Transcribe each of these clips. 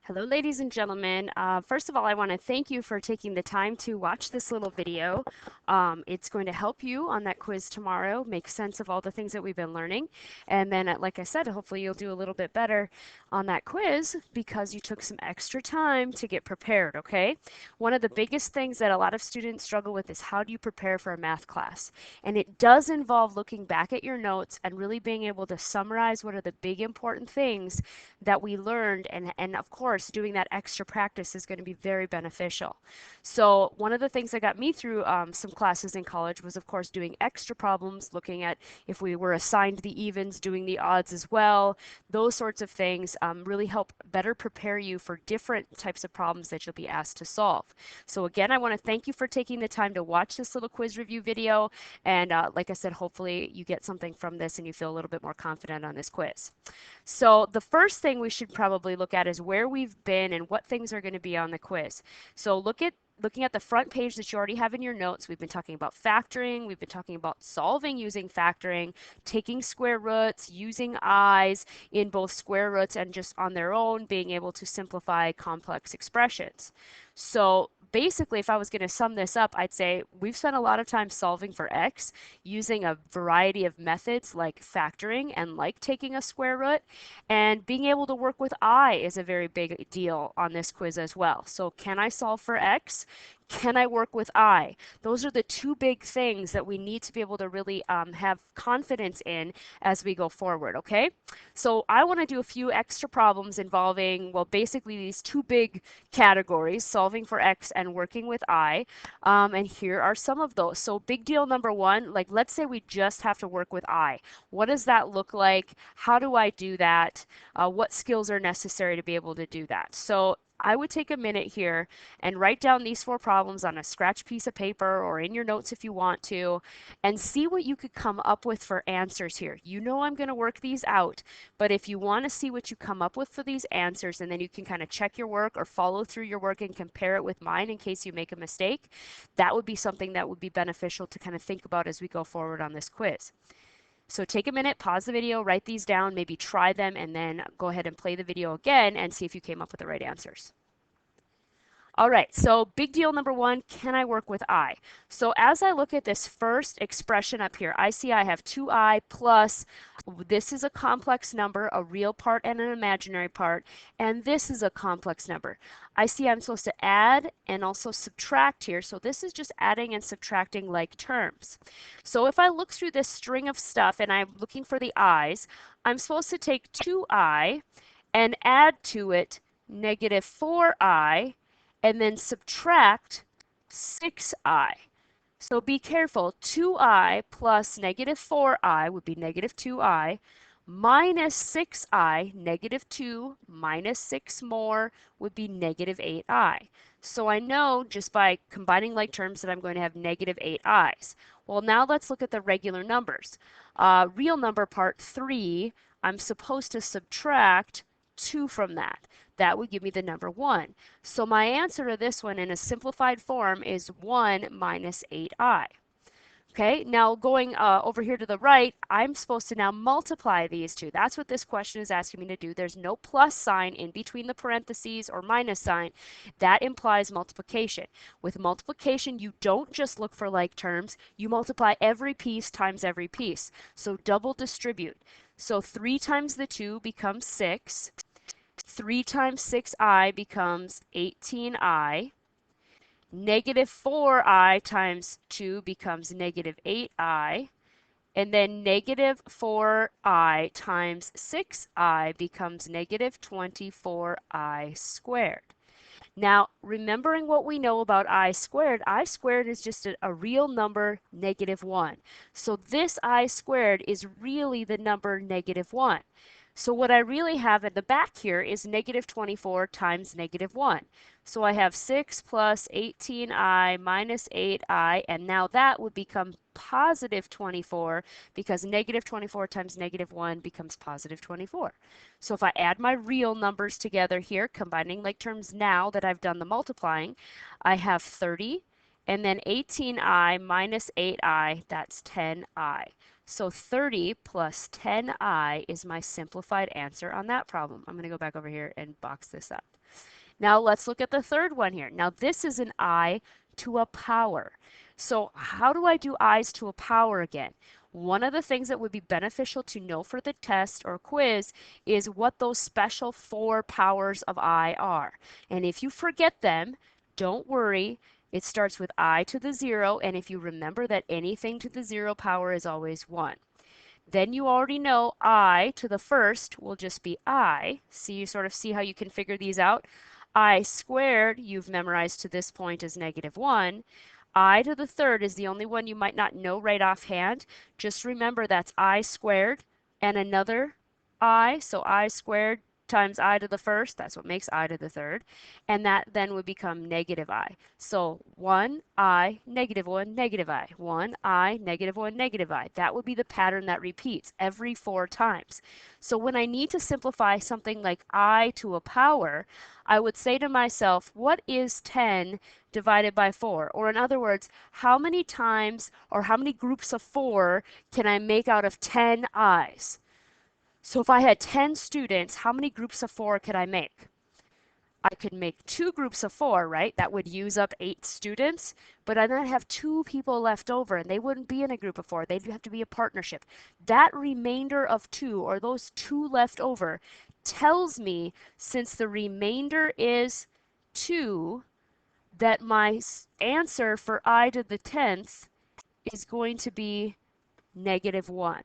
Hello, ladies and gentlemen. First of all, I want to thank you for taking the time to watch this little video. It's going to help you on that quiz tomorrow, make sense of all the things that we've been learning. And then, like I said, hopefully you'll do a little bit better on that quiz because you took some extra time to get prepared, okay? One of the biggest things that a lot of students struggle with is how do you prepare for a math class? And it does involve looking back at your notes and really being able to summarize what are the big important things that we learned, and of course doing that extra practice is going to be very beneficial. So one of the things that got me through some classes in college was of course doing extra problems, looking at if we were assigned the evens, doing the odds as well. Those sorts of things really help better prepare you for different types of problems that you'll be asked to solve. So again, I want to thank you for taking the time to watch this little quiz review video, and like I said, hopefully you get something from this and you feel a little bit more confident on this quiz. So the first thing we should probably look at is where we've been and what things are going to be on the quiz. So looking at the front page that you already have in your notes, we've been talking about factoring, we've been talking about solving using factoring, taking square roots, using i's in both square roots and just on their own, being able to simplify complex expressions. So basically, if I was going to sum this up, I'd say we've spent a lot of time solving for x using a variety of methods like factoring and like taking a square root. And being able to work with I is a very big deal on this quiz as well. So can I solve for x? Can I work with I? Those are the two big things that we need to be able to really have confidence in as we go forward, okay? So I want to do a few extra problems involving, well, basically these two big categories, solving for x and working with I. And here are some of those. So big deal number one, like let's say we just have to work with I. What does that look like? How do I do that? What skills are necessary to be able to do that? So I would take a minute here and write down these four problems on a scratch piece of paper or in your notes if you want to, and see what you could come up with for answers here. You know I'm going to work these out, but if you want to see what you come up with for these answers, and then you can kind of check your work or follow through your work and compare it with mine in case you make a mistake, that would be something that would be beneficial to kind of think about as we go forward on this quiz. So take a minute, pause the video, write these down, maybe try them, and then go ahead and play the video again and see if you came up with the right answers. All right, so big deal number one, can I work with I? So as I look at this first expression up here, I see I have 2i plus, this is a complex number, a real part and an imaginary part, and this is a complex number. I see I'm supposed to add and also subtract here, so this is just adding and subtracting like terms. So if I look through this string of stuff and I'm looking for the i's, I'm supposed to take 2i and add to it negative 4i, and then subtract 6i. So be careful. 2i plus negative 4i would be negative 2i, minus 6i, negative 2 minus 6 more would be negative 8i. So I know just by combining like terms that I'm going to have negative 8i's. Well, now let's look at the regular numbers. Real number part 3, I'm supposed to subtract 2 from that. That would give me the number 1. So my answer to this one in a simplified form is 1 minus 8i. Okay, now going over here to the right, I'm supposed to now multiply these two. That's what this question is asking me to do. There's no plus sign in between the parentheses or minus sign. That implies multiplication. With multiplication, you don't just look for like terms. You multiply every piece times every piece. So double distribute. So 3 times the 2 becomes 6. 3 times 6i becomes 18i. Negative 4i times 2 becomes negative 8i. And then negative 4i times 6i becomes negative 24i squared. Now, remembering what we know about I squared is just a real number, negative 1. So this I squared is really the number negative 1. So what I really have at the back here is negative 24 times negative 1. So I have 6 plus 18i minus 8i, and now that would become positive 24 because negative 24 times negative 1 becomes positive 24. So if I add my real numbers together here, combining like terms now that I've done the multiplying, I have 30, and then 18i minus 8i, that's 10i. So 30 plus 10i is my simplified answer on that problem. I'm going to go back over here and box this up. Now let's look at the third one here. Now this is an I to a power. So how do I do i's to a power again? One of the things that would be beneficial to know for the test or quiz is what those special four powers of I are. And if you forget them, don't worry. It starts with I to the 0, and if you remember that anything to the 0 power is always 1. Then you already know I to the first will just be I. So you sort of see how you can figure these out. I squared, you've memorized to this point as -1. I to the third is the only one you might not know right offhand. Just remember that's I squared and another I. So I squared times I to the first, that's what makes I to the third. And that then would become -I. So 1I, -1, -I. 1I, -1, -I. That would be the pattern that repeats every 4 times. So when I need to simplify something like I to a power, I would say to myself, what is 10 divided by 4? Or in other words, how many times or how many groups of 4 can I make out of 10 I's? So if I had 10 students, how many groups of 4 could I make? I could make 2 groups of 4, right? That would use up 8 students, but I then have 2 people left over and they wouldn't be in a group of 4. They'd have to be a partnership. That remainder of 2, or those 2 left over, tells me, since the remainder is 2, that my answer for I to the 10th is going to be -1.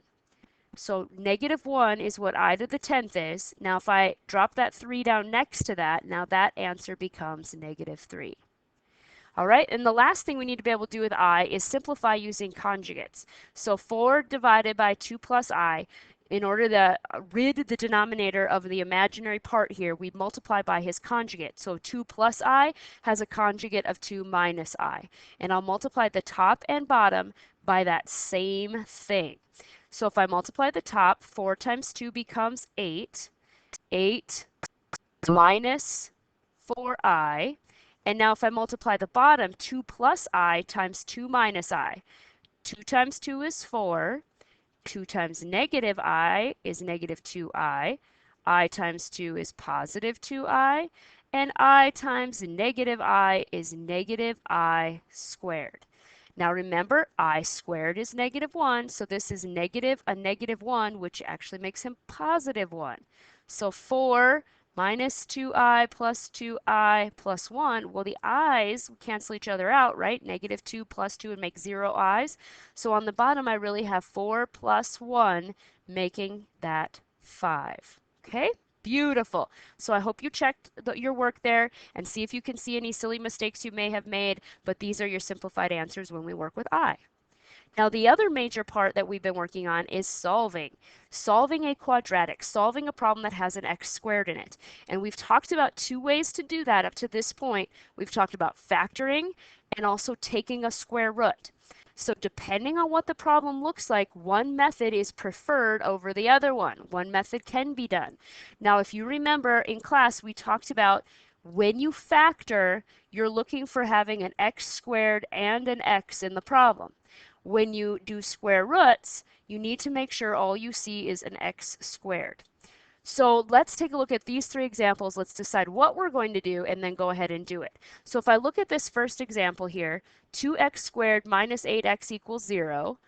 So -1 is what I to the 10th is. Now if I drop that 3 down next to that, now that answer becomes -3. All right, and the last thing we need to be able to do with I is simplify using conjugates. So 4 divided by 2 plus I, in order to rid the denominator of the imaginary part here, we multiply by his conjugate. So 2 plus I has a conjugate of 2 minus I. And I'll multiply the top and bottom by that same thing. So if I multiply the top, 4 times 2 becomes 8. 8 minus 4i. And now if I multiply the bottom, 2 plus I times 2 minus I. 2 times 2 is 4. 2 times -I is -2i. I times 2 is +2i. And I times -I is -I squared. Now remember, I squared is -1, so this is negative a -1, which actually makes him +1. So 4 minus 2i plus 2i plus 1, well, the i's cancel each other out, right? -2 plus 2 would make 0 i's. So on the bottom, I really have 4 plus 1, making that 5. Okay? Beautiful. So I hope you checked your work there and see if you can see any silly mistakes you may have made, but these are your simplified answers when we work with I. Now, the other major part that we've been working on is solving. Solving a quadratic, solving a problem that has an x squared in it. And we've talked about 2 ways to do that up to this point. We've talked about factoring and also taking a square root. So depending on what the problem looks like, one method is preferred over the other one. One method can be done. Now, if you remember in class, we talked about when you factor, you're looking for having an x squared and an x in the problem. When you do square roots, you need to make sure all you see is an x squared. So let's take a look at these 3 examples. Let's decide what we're going to do and then go ahead and do it. So if I look at this first example here, 2x squared minus 8x equals 0.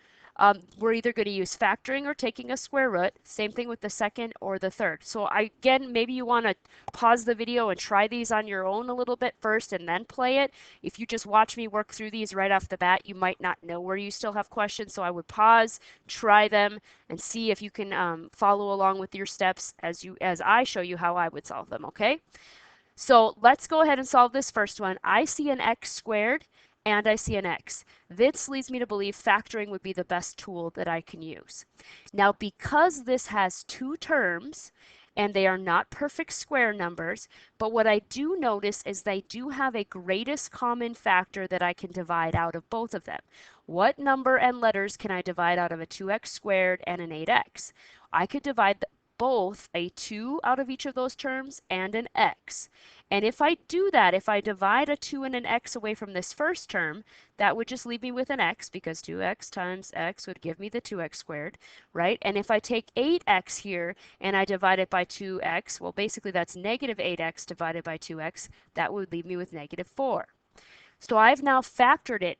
We're either going to use factoring or taking a square root. Same thing with the second or the third. So again, maybe you want to pause the video and try these on your own a little bit first and then play it. If you just watch me work through these right off the bat, you might not know where you still have questions. So I would pause, try them, and see if you can follow along with your steps as I show you how I would solve them, okay? So let's go ahead and solve this first one. I see an x squared and I see an x. This leads me to believe factoring would be the best tool that I can use. Now, because this has 2 terms and they are not perfect square numbers, but what I do notice is they do have a greatest common factor that I can divide out of both of them. What number and letters can I divide out of a 2x squared and an 8x? I could divide both a 2 out of each of those terms and an x. And if I do that, if I divide a 2 and an x away from this first term, that would just leave me with an x because 2x times x would give me the 2x squared, right? And if I take 8x here and I divide it by 2x, well, basically that's negative 8x divided by 2x. That would leave me with negative 4. So I've now factored it,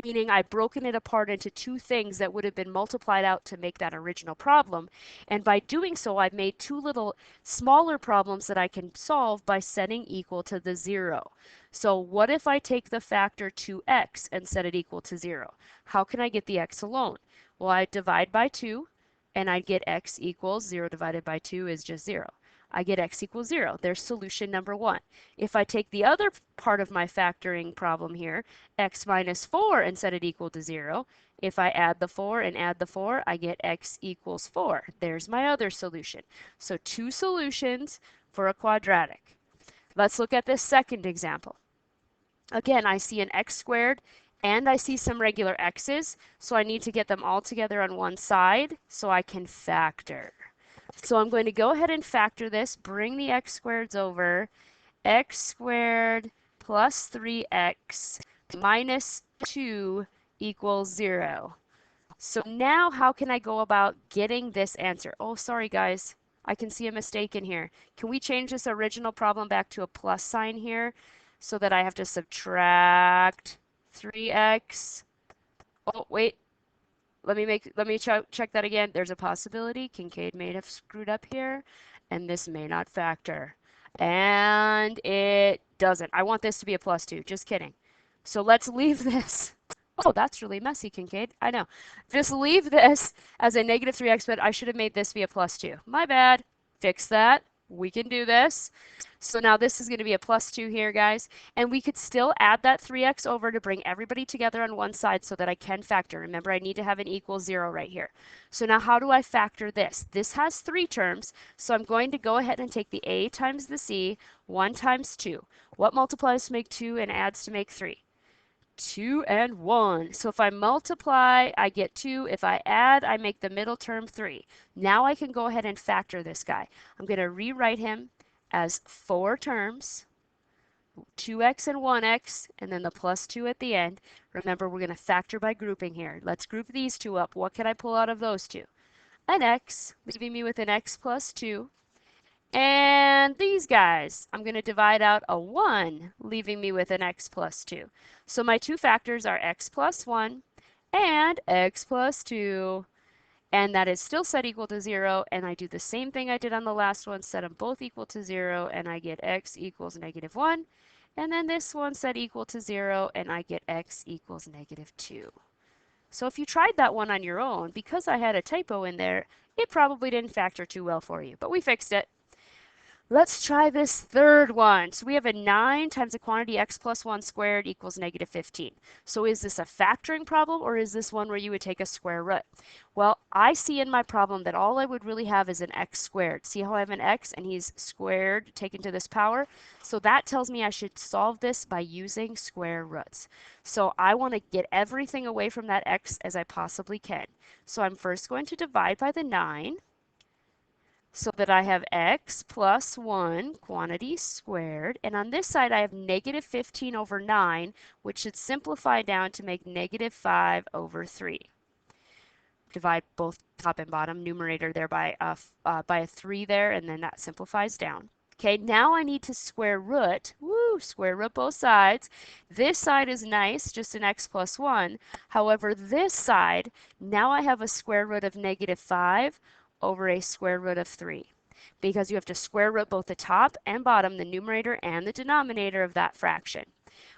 meaning I've broken it apart into two things that would have been multiplied out to make that original problem. And by doing so, I've made two little smaller problems that I can solve by setting equal to the 0. So what if I take the factor 2x and set it equal to 0? How can I get the x alone? Well, I divide by 2, and I get x equals 0 divided by 2 is just 0. I get x equals 0. There's solution number 1. If I take the other part of my factoring problem here, x minus 4, and set it equal to 0, if I add the 4 and add the 4, I get x equals 4. There's my other solution. So two solutions for a quadratic. Let's look at this second example. Again, I see an x squared and I see some regular x's, so I need to get them all together on one side so I can factor. So I'm going to go ahead and factor this, bring the x squareds over. X squared plus 3x minus 2 equals 0. So now how can I go about getting this answer? Oh, sorry guys, I can see a mistake in here. Can we change this original problem back to a plus sign here so that I have to subtract 3x? Oh, wait. Let me check that again. There's a possibility Kincaid may have screwed up here, and this may not factor. And it doesn't. I want this to be a plus 2. Just kidding. So let's leave this. Oh, that's really messy, Kincaid. I know. Just leave this as a negative 3x, but I should have made this be a plus 2. My bad. Fix that. We can do this. So now this is going to be a plus 2 here, guys. And we could still add that 3x over to bring everybody together on one side so that I can factor. Remember, I need to have an equal 0 right here. So now how do I factor this? This has 3 terms, so I'm going to go ahead and take the a times the c, 1 times 2. What multiplies to make 2 and adds to make 3? 2 and 1. So if I multiply, I get 2. If I add, I make the middle term 3. Now I can go ahead and factor this guy. I'm going to rewrite him as 4 terms, 2x and 1x, and then the plus 2 at the end. Remember, we're going to factor by grouping here. Let's group these two up. What can I pull out of those two? An x, leaving me with an x plus 2. And these guys, I'm going to divide out a 1, leaving me with an x plus 2. So my two factors are x plus 1 and x plus 2. And that is still set equal to 0. And I do the same thing I did on the last one, set them both equal to 0, and I get x equals negative 1. And then this one set equal to 0, and I get x equals negative 2. So if you tried that one on your own, because I had a typo in there, it probably didn't factor too well for you, but we fixed it. Let's try this third one. So we have a 9 times the quantity x plus 1 squared equals negative 15. So is this a factoring problem, or is this one where you would take a square root? Well, I see in my problem that all I would really have is an x squared. See how I have an x and he's squared taken to this power? So that tells me I should solve this by using square roots. So I want to get everything away from that x as I possibly can. So I'm first going to divide by the 9. So that I have x plus 1 quantity squared, and on this side I have negative 15 over 9, which should simplify down to make negative 5 over 3. Divide both top and bottom numerator there by a 3 there, and then that simplifies down. Okay, now I need to square root, square root both sides. This side is nice, just an x plus 1. However, this side, now I have a square root of negative 5 over a square root of 3, because you have to square root both the top and bottom, the numerator and the denominator of that fraction.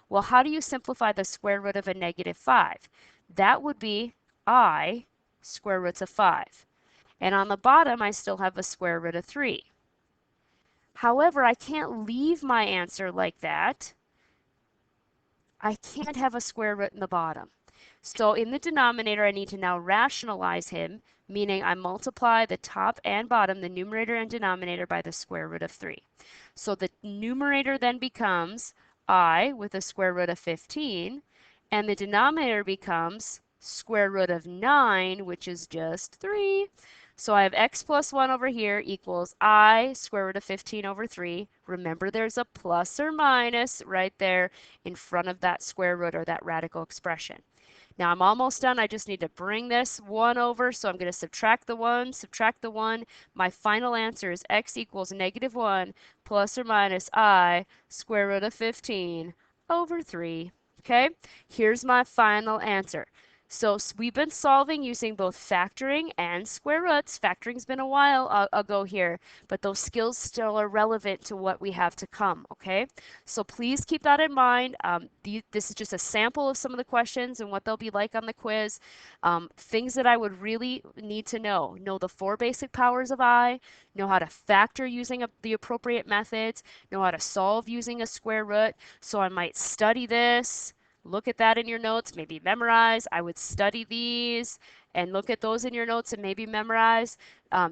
Well, how do you simplify the square root of a negative 5? That would be I square roots of 5. And on the bottom, I still have a square root of 3. However, I can't leave my answer like that. I can't have a square root in the bottom. So in the denominator, I need to now rationalize him, meaning I multiply the top and bottom, the numerator and denominator, by the square root of 3. So the numerator then becomes I with a square root of 15, and the denominator becomes square root of 9, which is just 3. So I have x plus 1 over here equals I square root of 15 over 3. Remember, there's a plus or minus right there in front of that square root or that radical expression. Now I'm almost done. I just need to bring this 1 over, so I'm going to subtract the 1, subtract the 1. My final answer is x equals negative 1 plus or minus I square root of 15 over 3. Okay, here's my final answer. So we've been solving using both factoring and square roots. Factoring's been a while ago here, but those skills still are relevant to what we have to come, okay? So please keep that in mind. This is just a sample of some of the questions and what they'll be like on the quiz. Things that I would really need to know. Know the 4 basic powers of I, know how to factor using the appropriate methods, know how to solve using a square root. So I might study this, look at that in your notes, maybe memorize. I would study these and look at those in your notes and maybe memorize.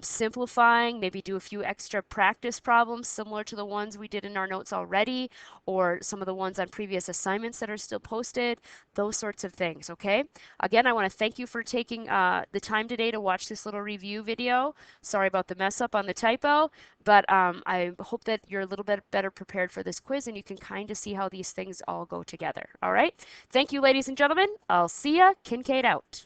Simplifying, maybe do a few extra practice problems similar to the ones we did in our notes already, or some of the ones on previous assignments that are still posted, those sorts of things, okay? Again, I want to thank you for taking the time today to watch this little review video. Sorry about the mess up on the typo, but I hope that you're a little bit better prepared for this quiz and you can kind of see how these things all go together, all right? Thank you, ladies and gentlemen. I'll see ya. Kincaid out.